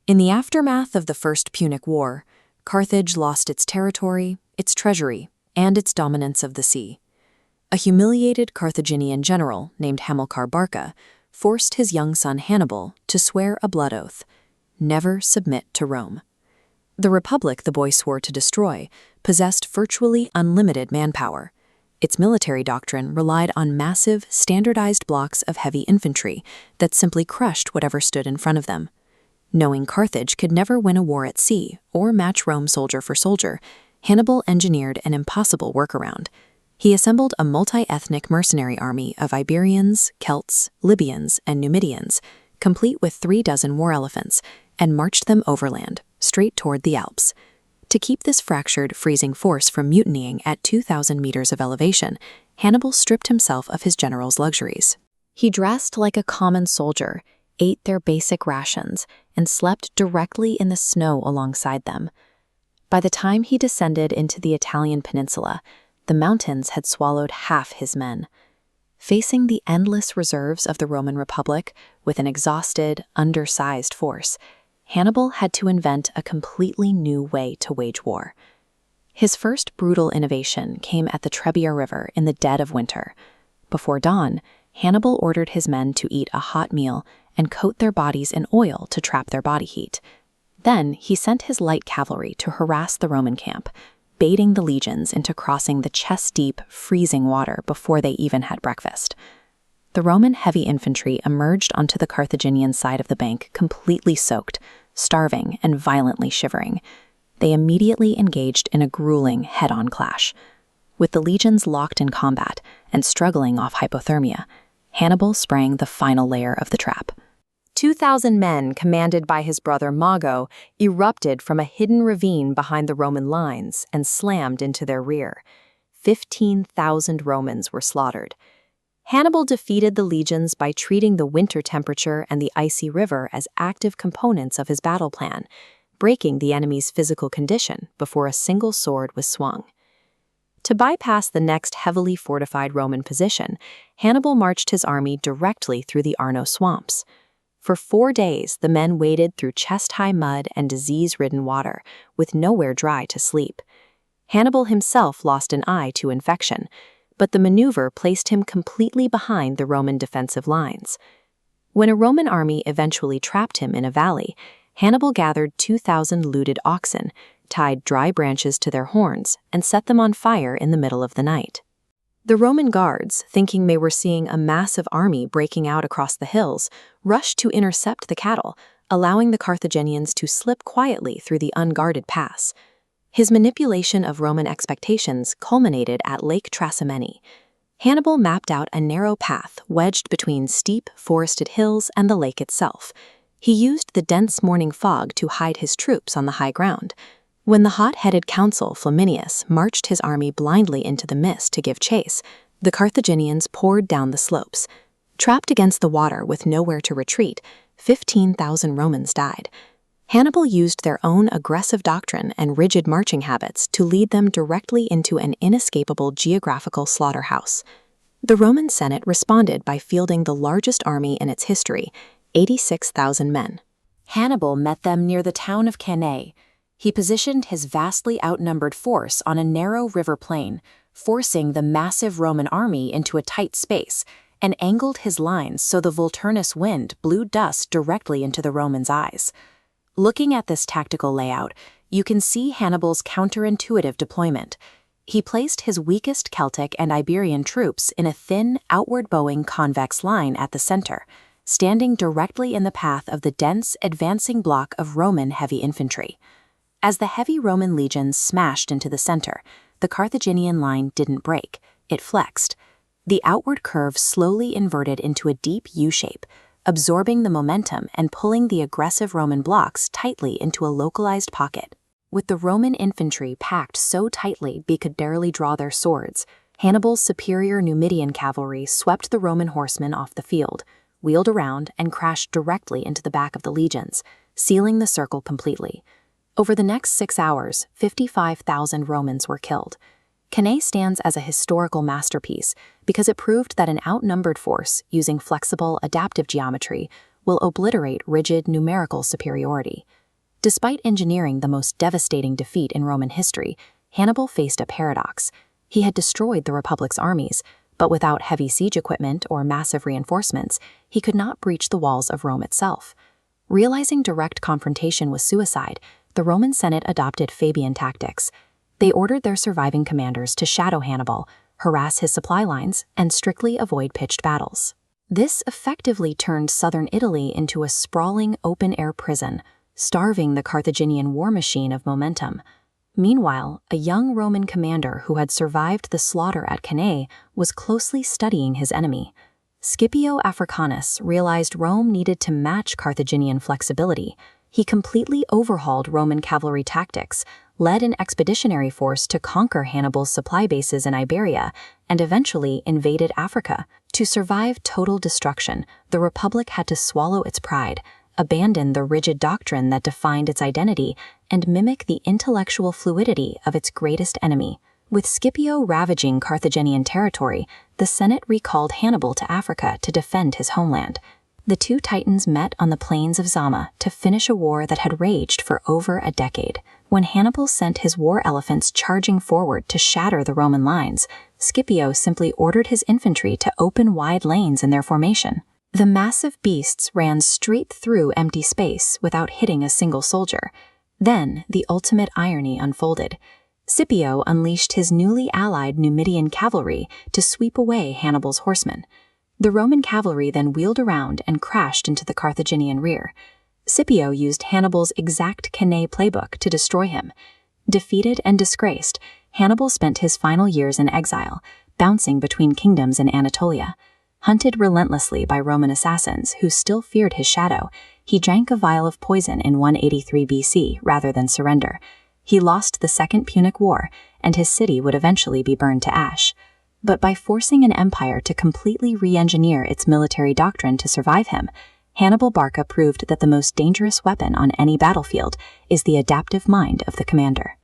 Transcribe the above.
In the aftermath of the First Punic War, Carthage lost its territory, its treasury, and its dominance of the sea. A humiliated Carthaginian general named Hannibal Barca forced his young son Hannibal to swear a blood oath: never submit to Rome. The republic the boy swore to destroy possessed virtually unlimited manpower. Its military doctrine relied on massive, standardized blocks of heavy infantry that simply crushed whatever stood in front of them. Knowing Carthage could never win a war at sea or match Rome soldier for soldier, Hannibal engineered an impossible workaround. He assembled a multi-ethnic mercenary army of Iberians, Celts, Libyans, and Numidians, complete with 36 war elephants, and marched them overland, straight toward the Alps. To keep this fractured, freezing force from mutinying at 2,000 meters of elevation, Hannibal stripped himself of his general's luxuries. He dressed like a common soldier, ate their basic rations, and slept directly in the snow alongside them. By the time he descended into the Italian peninsula, the mountains had swallowed half his men. Facing the endless reserves of the Roman Republic with an exhausted, undersized force, Hannibal had to invent a completely new way to wage war. His first brutal innovation came at the Trebia River in the dead of winter. Before dawn, Hannibal ordered his men to eat a hot meal and coat their bodies in oil to trap their body heat. Then he sent his light cavalry to harass the Roman camp, baiting the legions into crossing the chest-deep, freezing water before they even had breakfast. The Roman heavy infantry emerged onto the Carthaginian side of the bank completely soaked, starving, and violently shivering. They immediately engaged in a grueling head-on clash. With the legions locked in combat and struggling off hypothermia, Hannibal sprang the final layer of the trap. 2,000 men, commanded by his brother Mago, erupted from a hidden ravine behind the Roman lines and slammed into their rear. 15,000 Romans were slaughtered. Hannibal defeated the legions by treating the winter temperature and the icy river as active components of his battle plan, breaking the enemy's physical condition before a single sword was swung. To bypass the next heavily fortified Roman position, Hannibal marched his army directly through the Arno swamps. For 4 days, the men waded through chest-high mud and disease-ridden water, with nowhere dry to sleep. Hannibal himself lost an eye to infection, but the maneuver placed him completely behind the Roman defensive lines. When a Roman army eventually trapped him in a valley, Hannibal gathered 2,000 looted oxen, tied dry branches to their horns, and set them on fire in the middle of the night. The Roman guards, thinking they were seeing a massive army breaking out across the hills, rushed to intercept the cattle, allowing the Carthaginians to slip quietly through the unguarded pass. His manipulation of Roman expectations culminated at Lake Trasimene. Hannibal mapped out a narrow path wedged between steep, forested hills and the lake itself. He used the dense morning fog to hide his troops on the high ground. When the hot-headed consul Flaminius marched his army blindly into the mist to give chase, the Carthaginians poured down the slopes. Trapped against the water with nowhere to retreat, 15,000 Romans died. Hannibal used their own aggressive doctrine and rigid marching habits to lead them directly into an inescapable geographical slaughterhouse. The Roman Senate responded by fielding the largest army in its history, 86,000 men. Hannibal met them near the town of Cannae. He positioned his vastly outnumbered force on a narrow river plain, forcing the massive Roman army into a tight space, and angled his lines so the Vulturnus wind blew dust directly into the Romans' eyes. Looking at this tactical layout, you can see Hannibal's counterintuitive deployment. He placed his weakest Celtic and Iberian troops in a thin, outward-bowing convex line at the center, standing directly in the path of the dense, advancing block of Roman heavy infantry. As the heavy Roman legions smashed into the center, the Carthaginian line didn't break, it flexed. The outward curve slowly inverted into a deep U-shape, absorbing the momentum and pulling the aggressive Roman blocks tightly into a localized pocket. With the Roman infantry packed so tightly they could barely draw their swords, Hannibal's superior Numidian cavalry swept the Roman horsemen off the field, wheeled around, and crashed directly into the back of the legions, sealing the circle completely. Over the next 6 hours, 55,000 Romans were killed. Cannae stands as a historical masterpiece because it proved that an outnumbered force, using flexible, adaptive geometry, will obliterate rigid numerical superiority. Despite engineering the most devastating defeat in Roman history, Hannibal faced a paradox. He had destroyed the Republic's armies, but without heavy siege equipment or massive reinforcements, he could not breach the walls of Rome itself. Realizing direct confrontation was suicide, the Roman Senate adopted Fabian tactics. They ordered their surviving commanders to shadow Hannibal, harass his supply lines, and strictly avoid pitched battles. This effectively turned southern Italy into a sprawling open-air prison, starving the Carthaginian war machine of momentum. Meanwhile, a young Roman commander who had survived the slaughter at Cannae was closely studying his enemy. Scipio Africanus realized Rome needed to match Carthaginian flexibility. He completely overhauled Roman cavalry tactics, led an expeditionary force to conquer Hannibal's supply bases in Iberia, and eventually invaded Africa. To survive total destruction, the Republic had to swallow its pride, abandon the rigid doctrine that defined its identity, and mimic the intellectual fluidity of its greatest enemy. With Scipio ravaging Carthaginian territory, the Senate recalled Hannibal to Africa to defend his homeland. The two titans met on the plains of Zama to finish a war that had raged for over a decade. When Hannibal sent his war elephants charging forward to shatter the Roman lines, Scipio simply ordered his infantry to open wide lanes in their formation. The massive beasts ran straight through empty space without hitting a single soldier. Then the ultimate irony unfolded. Scipio unleashed his newly allied Numidian cavalry to sweep away Hannibal's horsemen. The Roman cavalry then wheeled around and crashed into the Carthaginian rear. Scipio used Hannibal's exact Cannae playbook to destroy him. Defeated and disgraced, Hannibal spent his final years in exile, bouncing between kingdoms in Anatolia. Hunted relentlessly by Roman assassins who still feared his shadow, he drank a vial of poison in 183 BC rather than surrender. He lost the Second Punic War, and his city would eventually be burned to ash. But by forcing an empire to completely re-engineer its military doctrine to survive him, Hannibal Barca proved that the most dangerous weapon on any battlefield is the adaptive mind of the commander.